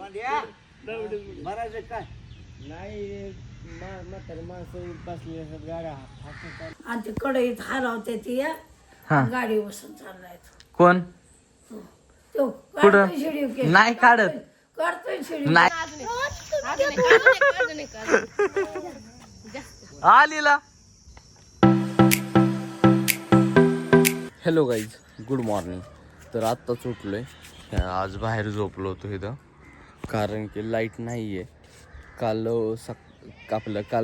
मरायचं काय नाही म्हातारी माणसं बसली असतात गाड्या आणि ते कडईत हलवते ती गाडी बसून चाललाय कोण तो कुठं? काढतोय शिडीव केस. नाही काढत. काढतोय शिडीव. नाही आलीला. Hello guys, good morning. तर आत्ताच उठलोय. आज बाहेर झोपलो होतो इथं कारण की लाईट नाही आहे. काल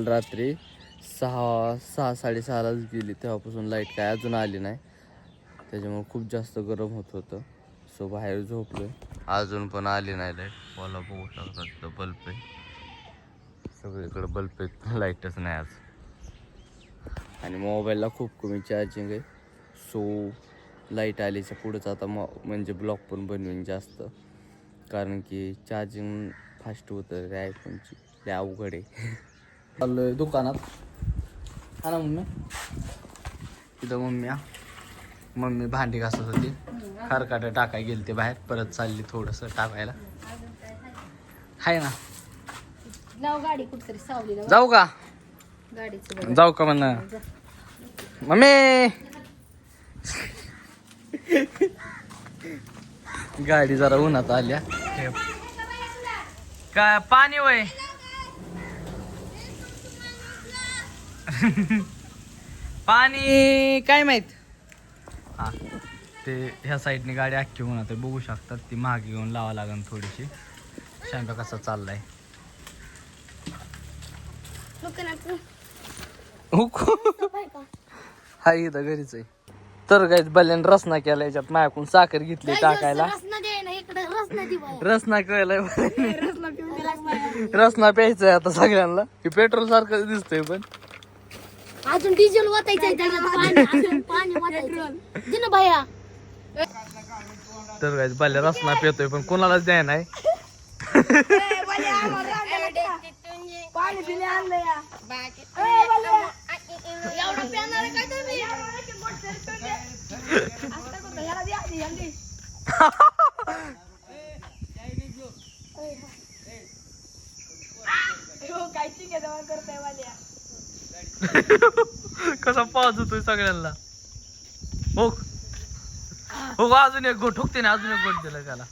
रात्री 6:30 गेली, तेव्हापासून लाईट काय अजून आली नाही. त्याच्यामुळे खूप जास्त गरम होत होतं. सो बाहेर झोपलोय. अजून पण आली नाही लाईट. मला बघू शकतात बल्ब आहे सगळीकडे, बल्ब आहे, लाईटच नाही आज. आणि मोबाईलला खूप कमी चार्जिंग आहे. सो लाईट आलीच्या पुढंच आता म्हणजे ब्लॉक पण बनवीन जास्त, कारण की चार्जिंग फास्ट होतं रे आयफोनची. ते अवघड आहे. चाललोय दुकानात. हा ना मम्मी, तिथं मम्मी भांडी घासत होती. खरकाटं टाकाय गेली ते बाहेर, परत चालली थोडंसं टाकायला. हाय ना, गाडी कुठतरी सावलीला जाऊ का? गाडीचं जाऊ का म्हणा मम्मी. गाडी जरा उन्हात आल्या. काय पाणी वय पाणी काय माहित. हा, ते ह्या साईडने गाडी अख्खी उन्हात आहे, बघू शकतात. ती मागे घेऊन लावा लागेल थोडीशी. शांत कसा चाललाय. हा इथं घरीच आहे. तर काय बल्यान रसना केला, याच्यात माझ्याकडून साखर घेतली टाकायला. रसना केलाय, रसना प्यायचंय आता सगळ्यांना. हे पेट्रोल सारखं दिसतंय पण अजून डिझेल वाटायचंय त्याच्यात, पाणी वाटायचं ना भैया. तर काय बल्या रसना पितोय पण कोणालाच द्याय नाही. पाणी पिणे आणलं या. कसा पाऊस होतोय सगळ्यांना. हो हो, अजून एक गोट ठोकते ना, अजून एक गोट दिलं त्याला.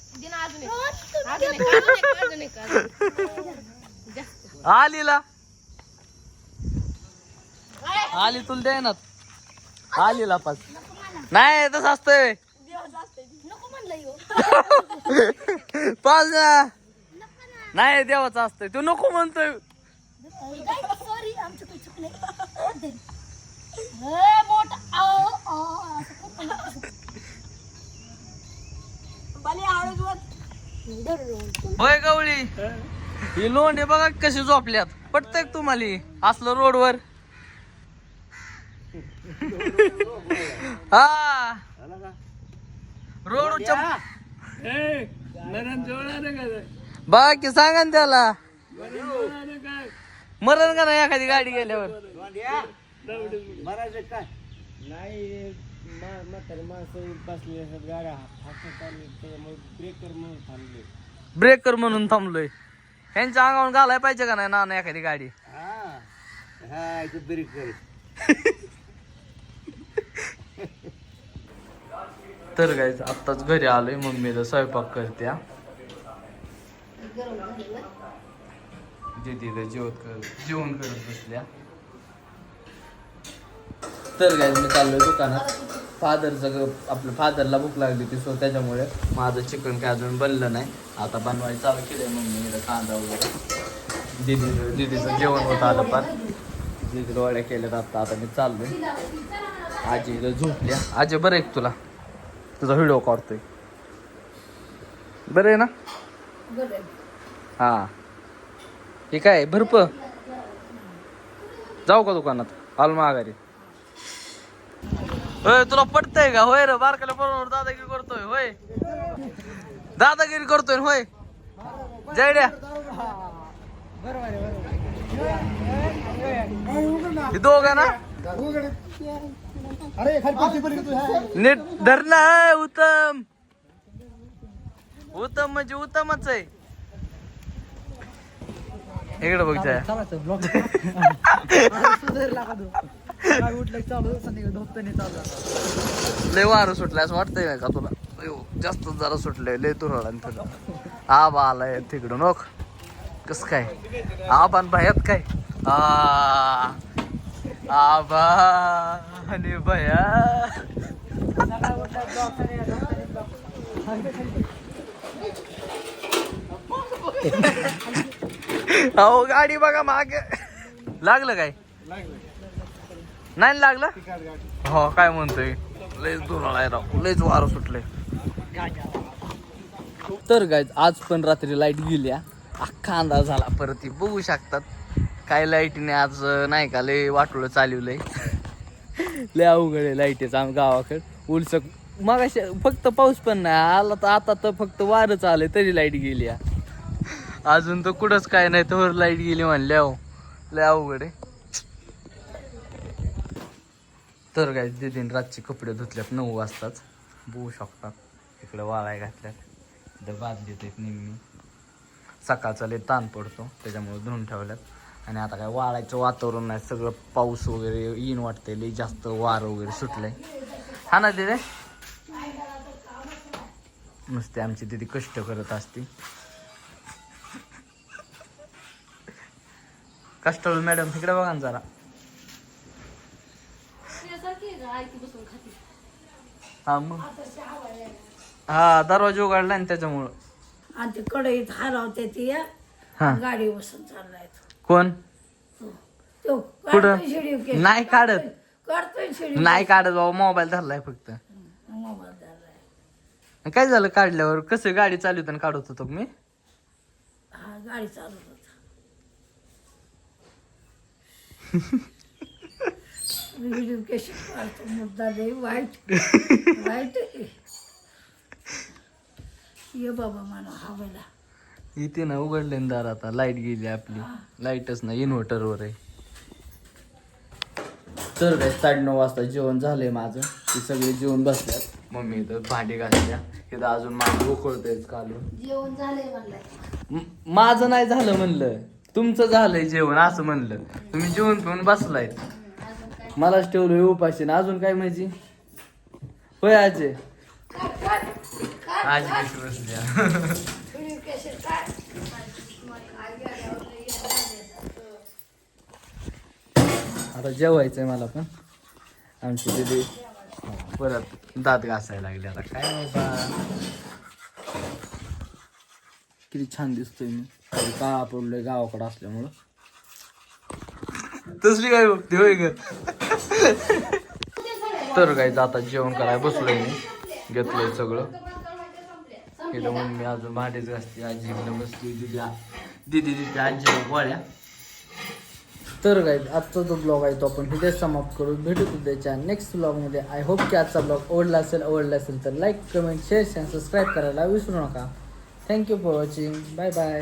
आलीला आली तुला द्याय ना. आलीला पाच नाही तसं असतंय. पाच नाही देवाचं असतंय. तू नको म्हणतोय. सॉरी, आमचं काही चुकलंय. होय गवळी, ही लोंढे बघा कशी झोपल्यात. पटतंय का तुम्हाला असलं रोडवर? हा, रोडच्या बाकी सांगा ना त्याला. मरण का नाही एखादी गाडी गेल्यावर? मरायचं काय नाही म्हातारी माणसं बसली असतात गाड्या त्याच्यामुळे ब्रेकर म्हणून थांबले. ब्रेकर म्हणून थांबलोय. ह्यांच्या अंगावर घालाय पाहिजे का नाही ना एखादी गाडी? हा हा, इथं ब्रेक कर. तर काय आत्ताच घरी आलोय. मम्मीला स्वयंपाक करत्या. दीदीला जेवण करत बसल्या. तर काय मी चाललोय दुकानात. आपल्या फादरला भूक लागली होती, सो त्याच्यामुळे माझं चिकन काय अजून बनलं नाही. आता बनवायचं चालू केलंय मम्मीला. कांदा वगैरे दीदीचं जेवण होतं आलं पण. दीदीला वड्या केल्यात आता. आता मी चाललोय. आजीला झोपल्या. आजी बरं आहे तुला? तुझा व्हिडिओ काढतोय. बरं आहे ना? हा, हे काय भरप. जाऊ का दुकानात? आल माघारी. होय, तुला पटतंय का? होय रे, बारकाला बरोबर दादागिरी करतोय. होय, दादागिरी करतोय. होय जयड्या, हे दोघं ना नीट धरला. उत्तम उत्तम म्हणजे उत्तमच आहे. इकडे बघ जया. चालायचं ब्लॉग उठलं चालू संध्याकाळी धोपताना चालू लय वारं सुटलं असं वाटतंय नाही का तुला? अयो, जास्त जरा सुटलंय लय तुरळा आबा आलाय तिकडून ओख. कस काय आबान भयात काय आबा आणि भया. अहो गाडी बघा माग लागलं काय? नाही लागलं हो काय म्हणतोय लयच दुराळा आहे राव लयच वारं सुटलंय. तर काय आज पण रात्री लाईट गेली अख्खा अंदाज झाला परत ती बघू शकतात. काय लाईटीने आज नाही का लय वाटोळं चालवलंय. लय अवघड आहे लाईटीचं आम गावाकडे उलस मग फक्त पाऊस पण नाही आला तर आता तर फक्त वारंच आलंय तरी लाईट गेली. अजून तर कुठंच काय नाही तर लाईट गेली म्हणले हो लय अवघड आहे. तर काय दीदीने रातचे कपडे धुतल्यात 9 वाजताच बघू शकतात. इकडे वाळाय घातल्यात इथं बादलीत एक निम्मी. सकाळचा लय ताण पडतो त्याच्यामुळे धुवून ठेवल्यात. आणि आता काय वाळायचं वातावरण नाही सगळं पाऊस वगैरे येईन वाटतंय लय जास्त वारं वगैरे सुटलंय. हा ना दीदी नुसते आमची दीदी कष्ट करत असते. कष्टाळू मॅडम इकडे बघा ना जरा. हा मग हा दरवाजा उघडला ना त्याच्यामुळं. आणि ते कढईत हलवते ती हा गाडी बसून चाललाय कोण तो कुठं? काढतोय शिडीव केस. नाही काढत काढतोय शिडीव नाही काढत बाबा मोबाईल धरलाय फक्त. मोबाईल धरलाय. काय झालं काढल्यावर कसं गाडी चालवताना काढत होतो मी. हा गाडी चालवत होता. व्हिडिओ कशी काढतो मुद्दा लय वाईट वाईट ये बाबा मला हवेला. इथे ना उघडले दार आता लाईट गेली आपली. लाईटच नाही इन्व्हर्टरवर आहे. तर काय 9:30 वाजता जेवण झालंय माझं. ते सगळे जेवण बसल्यात. मम्मी इथं भांडी घासल्या इथं अजून माझं उकळतंय कालून. जेवण झालंय म्हणलंय. माझं नाही झालं म्हणलं तुमचं झालंय जेवण असं म्हणलं. तुम्ही जेवण पिऊन बसलाय मलाच ठेवलं उपाशी ना अजून काय म्हणजे होय आजे आजी कशी बसल्या. व्हिडिओ कशी काय आता जेवायचंय मला पण. आमची दीदी परत दात घासायला लागले. आता काय बाबा किती छान दिसतोय मी काळा पडलोय गावाकडे असल्यामुळं. तसली काय बघते होय ग. तर काय आता जेवण करायला बसलोय मी घेतलंय सगळं. इथं म्हणून मी अजून भांडीच घासते. आजी इकडे बसली दीदी आजी गोळ्या. तर काय आजचा जो ब्लॉग आहे तो आपण इथे समाप्त करू. भेटू उद्याच्या नेक्स्ट ब्लॉगमध्ये. आय होप की आजचा ब्लॉग आवडला असेल तर लाईक कमेंट शेअर आणि सबस्क्राईब करायला विसरू नका. Thank you for watching. Bye bye.